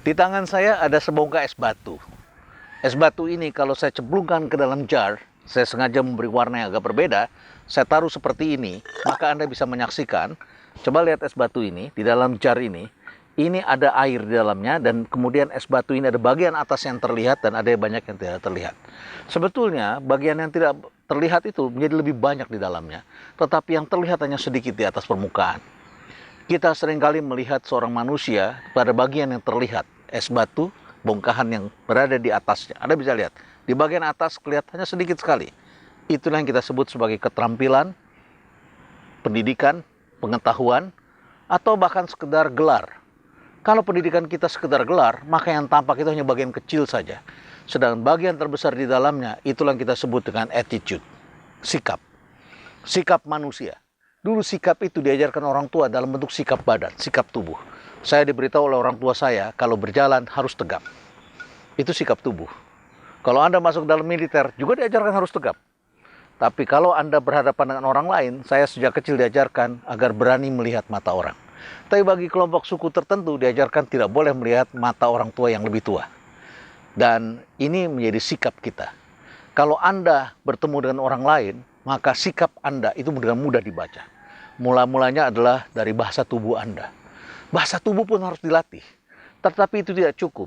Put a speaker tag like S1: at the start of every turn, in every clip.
S1: Di tangan saya ada sebongkah es batu. Es batu ini kalau saya cemplungkan ke dalam jar, saya sengaja memberi warna yang agak berbeda, saya taruh seperti ini, maka Anda bisa menyaksikan, coba lihat es batu ini, di dalam jar ini ada air di dalamnya, dan kemudian es batu ini ada bagian atas yang terlihat, dan ada banyak yang tidak terlihat. Sebetulnya, bagian yang tidak terlihat itu menjadi lebih banyak di dalamnya, tetapi yang terlihat hanya sedikit di atas permukaan. Kita seringkali melihat seorang manusia pada bagian yang terlihat, es batu, bongkahan yang berada di atasnya. Anda bisa lihat, di bagian atas kelihatannya sedikit sekali. Itulah yang kita sebut sebagai keterampilan, pendidikan, pengetahuan, atau bahkan sekedar gelar. Kalau pendidikan kita sekedar gelar, maka yang tampak itu hanya bagian kecil saja. Sedangkan bagian terbesar di dalamnya, itulah yang kita sebut dengan attitude, sikap. Sikap manusia. Dulu sikap itu diajarkan orang tua dalam bentuk sikap badan, sikap tubuh. Saya diberitahu oleh orang tua saya, kalau berjalan harus tegap. Itu sikap tubuh. Kalau Anda masuk dalam militer, juga diajarkan harus tegap. Tapi kalau Anda berhadapan dengan orang lain, saya sejak kecil diajarkan agar berani melihat mata orang. Tapi bagi kelompok suku tertentu, diajarkan tidak boleh melihat mata orang tua yang lebih tua. Dan ini menjadi sikap kita. Kalau Anda bertemu dengan orang lain, maka sikap Anda itu dengan mudah dibaca. Mula-mulanya adalah dari bahasa tubuh Anda. Bahasa tubuh pun harus dilatih. Tetapi itu tidak cukup.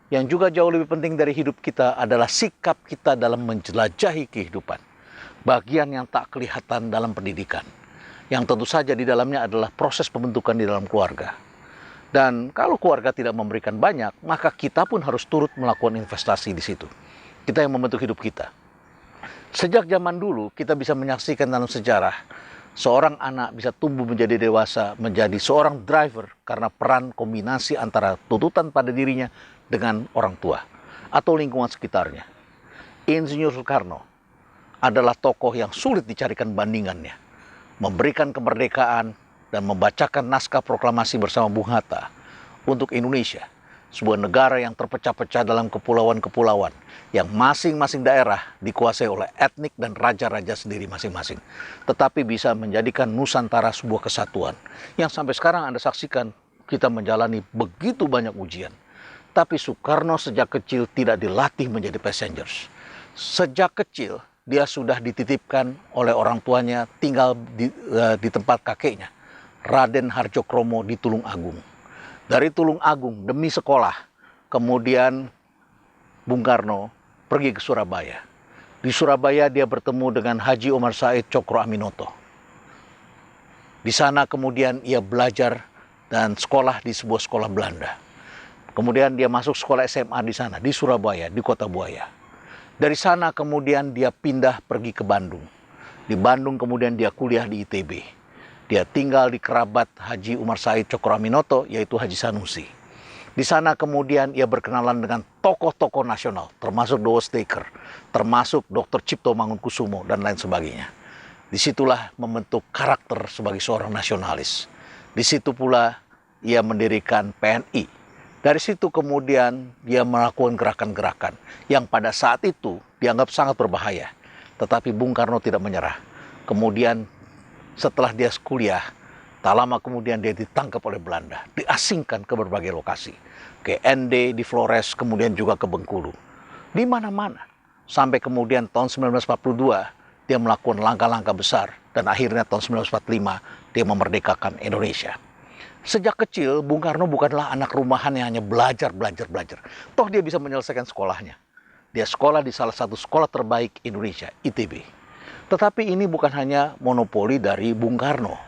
S1: Yang juga jauh lebih penting dari hidup kita adalah sikap kita dalam menjelajahi kehidupan. Bagian yang tak kelihatan dalam pendidikan. Yang tentu saja di dalamnya adalah proses pembentukan di dalam keluarga. Dan kalau keluarga tidak memberikan banyak, maka kita pun harus turut melakukan investasi di situ. Kita yang membentuk hidup kita. Sejak zaman dulu kita bisa menyaksikan dalam sejarah seorang anak bisa tumbuh menjadi dewasa, menjadi seorang driver karena peran kombinasi antara tuntutan pada dirinya dengan orang tua atau lingkungan sekitarnya. Insinyur Soekarno adalah tokoh yang sulit dicarikan bandingannya. Memberikan kemerdekaan dan membacakan naskah proklamasi bersama Bung Hatta untuk Indonesia. Sebuah negara yang terpecah-pecah dalam kepulauan-kepulauan yang masing-masing daerah dikuasai oleh etnik dan raja-raja sendiri masing-masing. Tetapi bisa menjadikan Nusantara sebuah kesatuan yang sampai sekarang Anda saksikan kita menjalani begitu banyak ujian. Tapi Soekarno sejak kecil tidak dilatih menjadi passengers. Sejak kecil dia sudah dititipkan oleh orang tuanya tinggal di tempat kakeknya, Raden Harjokromo di Tulung Agung. Dari Tulung Agung demi sekolah, kemudian Bung Karno pergi ke Surabaya. Di Surabaya dia bertemu dengan Haji Omar Said Cokro Aminoto. Di sana kemudian ia belajar dan sekolah di sebuah sekolah Belanda. Kemudian dia masuk sekolah SMA di sana, di Surabaya, di Kota Buaya. Dari sana kemudian dia pindah pergi ke Bandung. Di Bandung kemudian dia kuliah di ITB. Dia tinggal di kerabat Haji Umar Said Cokro Aminoto, yaitu Haji Sanusi. Di sana kemudian ia berkenalan dengan tokoh-tokoh nasional, termasuk Dowo Steker, termasuk Dr. Cipto Mangunkusumo, dan lain sebagainya. Disitulah membentuk karakter sebagai seorang nasionalis. Di situ pula ia mendirikan PNI. Dari situ kemudian dia melakukan gerakan-gerakan yang pada saat itu dianggap sangat berbahaya. Tetapi Bung Karno tidak menyerah. Kemudian setelah dia kuliah, tak lama kemudian dia ditangkap oleh Belanda, diasingkan ke berbagai lokasi, ke ND, di Flores, kemudian juga ke Bengkulu, di mana-mana. Sampai kemudian tahun 1942 dia melakukan langkah-langkah besar dan akhirnya tahun 1945 dia memerdekakan Indonesia. Sejak kecil Bung Karno bukanlah anak rumahan yang hanya belajar. Toh dia bisa menyelesaikan sekolahnya. Dia sekolah di salah satu sekolah terbaik Indonesia, ITB. Tetapi ini bukan hanya monopoli dari Bung Karno.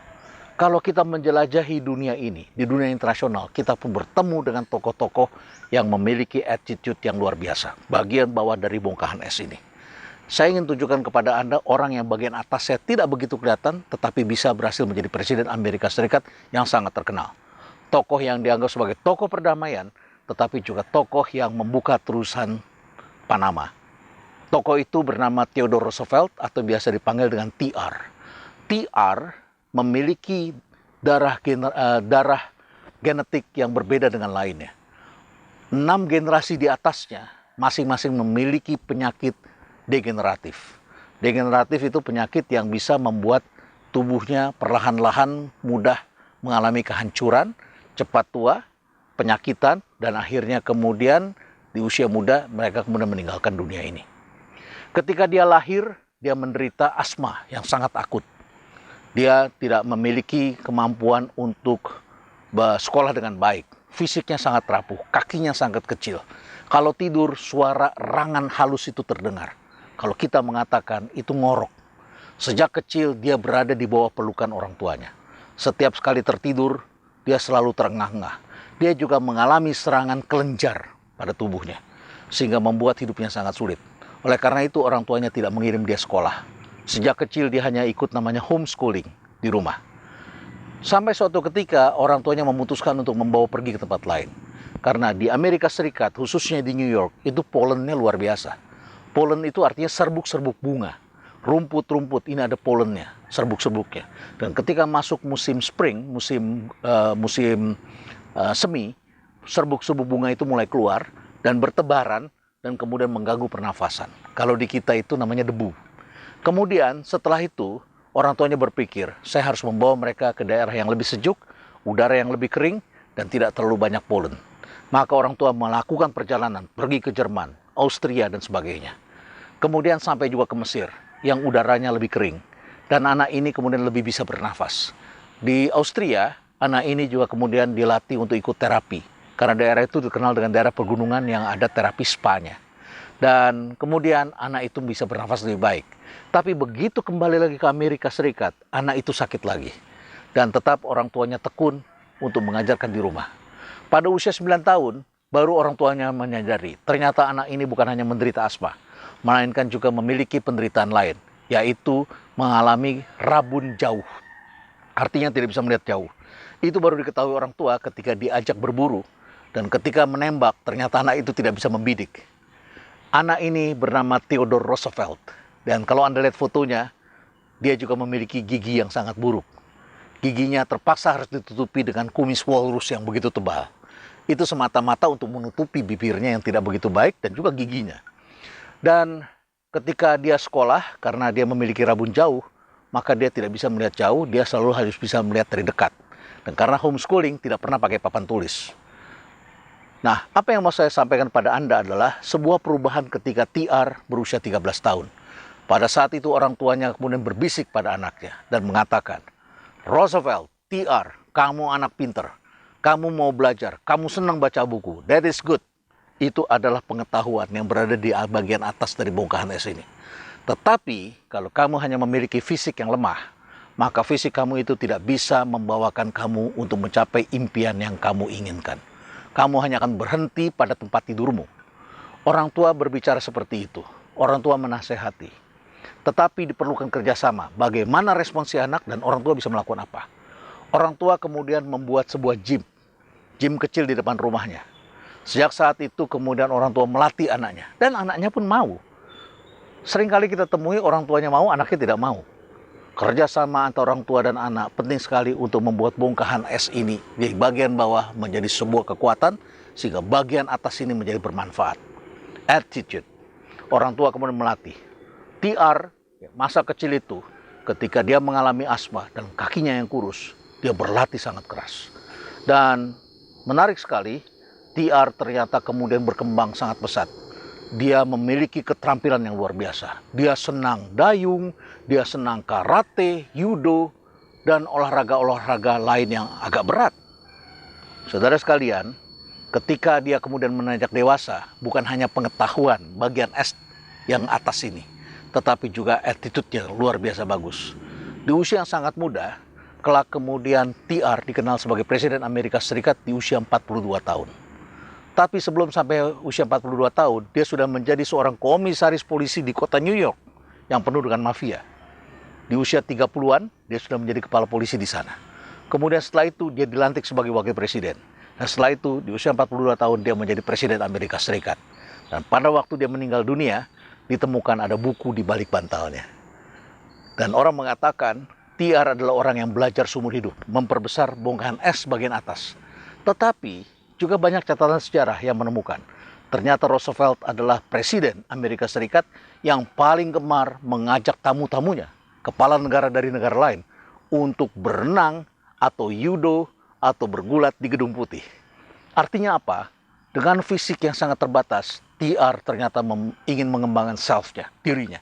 S1: Kalau kita menjelajahi dunia ini, di dunia internasional, kita pun bertemu dengan tokoh-tokoh yang memiliki attitude yang luar biasa. Bagian bawah dari bongkahan es ini. Saya ingin tunjukkan kepada Anda orang yang bagian atasnya tidak begitu kelihatan, tetapi bisa berhasil menjadi Presiden Amerika Serikat yang sangat terkenal. Tokoh yang dianggap sebagai tokoh perdamaian, tetapi juga tokoh yang membuka terusan Panama. Tokoh itu bernama Theodore Roosevelt atau biasa dipanggil dengan TR. TR memiliki darah genetik yang berbeda dengan lainnya. 6 generasi di atasnya masing-masing memiliki penyakit degeneratif. Degeneratif itu penyakit yang bisa membuat tubuhnya perlahan-lahan mudah mengalami kehancuran, cepat tua, penyakitan, dan akhirnya kemudian di usia muda mereka kemudian meninggalkan dunia ini. Ketika dia lahir, dia menderita asma yang sangat akut. Dia tidak memiliki kemampuan untuk sekolah dengan baik. Fisiknya sangat rapuh, kakinya sangat kecil. Kalau tidur, suara rangan halus itu terdengar. Kalau kita mengatakan itu ngorok. Sejak kecil dia berada di bawah pelukan orang tuanya. Setiap sekali tertidur, dia selalu terengah-engah. Dia juga mengalami serangan kelenjar pada tubuhnya, sehingga membuat hidupnya sangat sulit. Oleh karena itu orang tuanya tidak mengirim dia sekolah. Sejak kecil dia hanya ikut namanya homeschooling di rumah. Sampai suatu ketika orang tuanya memutuskan untuk membawa pergi ke tempat lain. Karena di Amerika Serikat, khususnya di New York, itu pollennya luar biasa. Pollen itu artinya serbuk-serbuk bunga. Rumput-rumput ini ada pollennya, serbuk-serbuknya. Dan ketika masuk musim spring, musim semi, serbuk-serbuk bunga itu mulai keluar dan bertebaran dan kemudian mengganggu pernafasan. Kalau di kita itu namanya debu. Kemudian setelah itu orang tuanya berpikir, saya harus membawa mereka ke daerah yang lebih sejuk, udara yang lebih kering, dan tidak terlalu banyak pollen. Maka orang tua melakukan perjalanan, pergi ke Jerman, Austria, dan sebagainya. Kemudian sampai juga ke Mesir, yang udaranya lebih kering. Dan anak ini kemudian lebih bisa bernafas. Di Austria, anak ini juga kemudian dilatih untuk ikut terapi. Karena daerah itu dikenal dengan daerah pegunungan yang ada terapi spa-nya. Dan kemudian anak itu bisa bernafas lebih baik. Tapi begitu kembali lagi ke Amerika Serikat, anak itu sakit lagi. Dan tetap orang tuanya tekun untuk mengajarkan di rumah. Pada usia 9 tahun, baru orang tuanya menyadari, ternyata anak ini bukan hanya menderita asma, melainkan juga memiliki penderitaan lain, yaitu mengalami rabun jauh. Artinya tidak bisa melihat jauh. Itu baru diketahui orang tua ketika diajak berburu, dan ketika menembak, ternyata anak itu tidak bisa membidik. Anak ini bernama Theodore Roosevelt. Dan kalau Anda lihat fotonya, dia juga memiliki gigi yang sangat buruk. Giginya terpaksa harus ditutupi dengan kumis walrus yang begitu tebal. Itu semata-mata untuk menutupi bibirnya yang tidak begitu baik dan juga giginya. Dan ketika dia sekolah, karena dia memiliki rabun jauh, maka dia tidak bisa melihat jauh, dia selalu harus bisa melihat dari dekat. Dan karena homeschooling, tidak pernah pakai papan tulis. Nah, apa yang mau saya sampaikan pada Anda adalah sebuah perubahan ketika TR berusia 13 tahun. Pada saat itu orang tuanya kemudian berbisik pada anaknya dan mengatakan, Roosevelt, TR, kamu anak pinter, kamu mau belajar, kamu senang baca buku, that is good. Itu adalah pengetahuan yang berada di bagian atas dari bongkahan es ini. Tetapi kalau kamu hanya memiliki fisik yang lemah, maka fisik kamu itu tidak bisa membawakan kamu untuk mencapai impian yang kamu inginkan. Kamu hanya akan berhenti pada tempat tidurmu. Orang tua berbicara seperti itu. Orang tua menasehati. Tetapi diperlukan kerjasama. Bagaimana respon si anak dan orang tua bisa melakukan apa. Orang tua kemudian membuat sebuah gym. Gym kecil di depan rumahnya. Sejak saat itu kemudian orang tua melatih anaknya. Dan anaknya pun mau. Seringkali kita temui orang tuanya mau, anaknya tidak mau. Kerjasama antara orang tua dan anak penting sekali untuk membuat bongkahan es ini di bagian bawah menjadi sebuah kekuatan, sehingga bagian atas ini menjadi bermanfaat. Attitude. Orang tua kemudian melatih. TR, masa kecil itu, ketika dia mengalami asma dan kakinya yang kurus, dia berlatih sangat keras. Dan menarik sekali, TR ternyata kemudian berkembang sangat pesat. Dia memiliki keterampilan yang luar biasa. Dia senang dayung, dia senang karate, judo, dan olahraga-olahraga lain yang agak berat. Saudara sekalian, ketika dia kemudian menanjak dewasa, bukan hanya pengetahuan bagian es yang atas ini, tetapi juga attitude-nya luar biasa bagus. Di usia yang sangat muda, kelak kemudian TR dikenal sebagai Presiden Amerika Serikat di usia 42 tahun. Tapi sebelum sampai usia 42 tahun, dia sudah menjadi seorang komisaris polisi di kota New York yang penuh dengan mafia. Di usia 30-an, dia sudah menjadi kepala polisi di sana. Kemudian setelah itu, dia dilantik sebagai wakil presiden. Dan setelah itu, di usia 42 tahun, dia menjadi presiden Amerika Serikat. Dan pada waktu dia meninggal dunia, ditemukan ada buku di balik bantalnya. Dan orang mengatakan, TR adalah orang yang belajar seumur hidup, memperbesar bongkahan es bagian atas. Tetapi, juga banyak catatan sejarah yang menemukan ternyata Roosevelt adalah presiden Amerika Serikat yang paling gemar mengajak tamu-tamunya, kepala negara dari negara lain, untuk berenang atau judo atau bergulat di Gedung Putih. Artinya apa? Dengan fisik yang sangat terbatas, TR ternyata ingin mengembangkan self-nya, dirinya.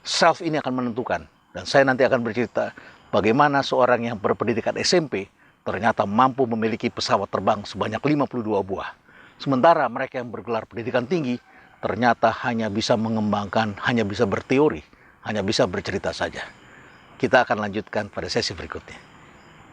S1: Self ini akan menentukan. Dan saya nanti akan bercerita bagaimana seorang yang berpendidikan SMP ternyata mampu memiliki pesawat terbang sebanyak 52 buah. Sementara mereka yang bergelar pendidikan tinggi ternyata hanya bisa mengembangkan, hanya bisa berteori, hanya bisa bercerita saja. Kita akan lanjutkan pada sesi berikutnya.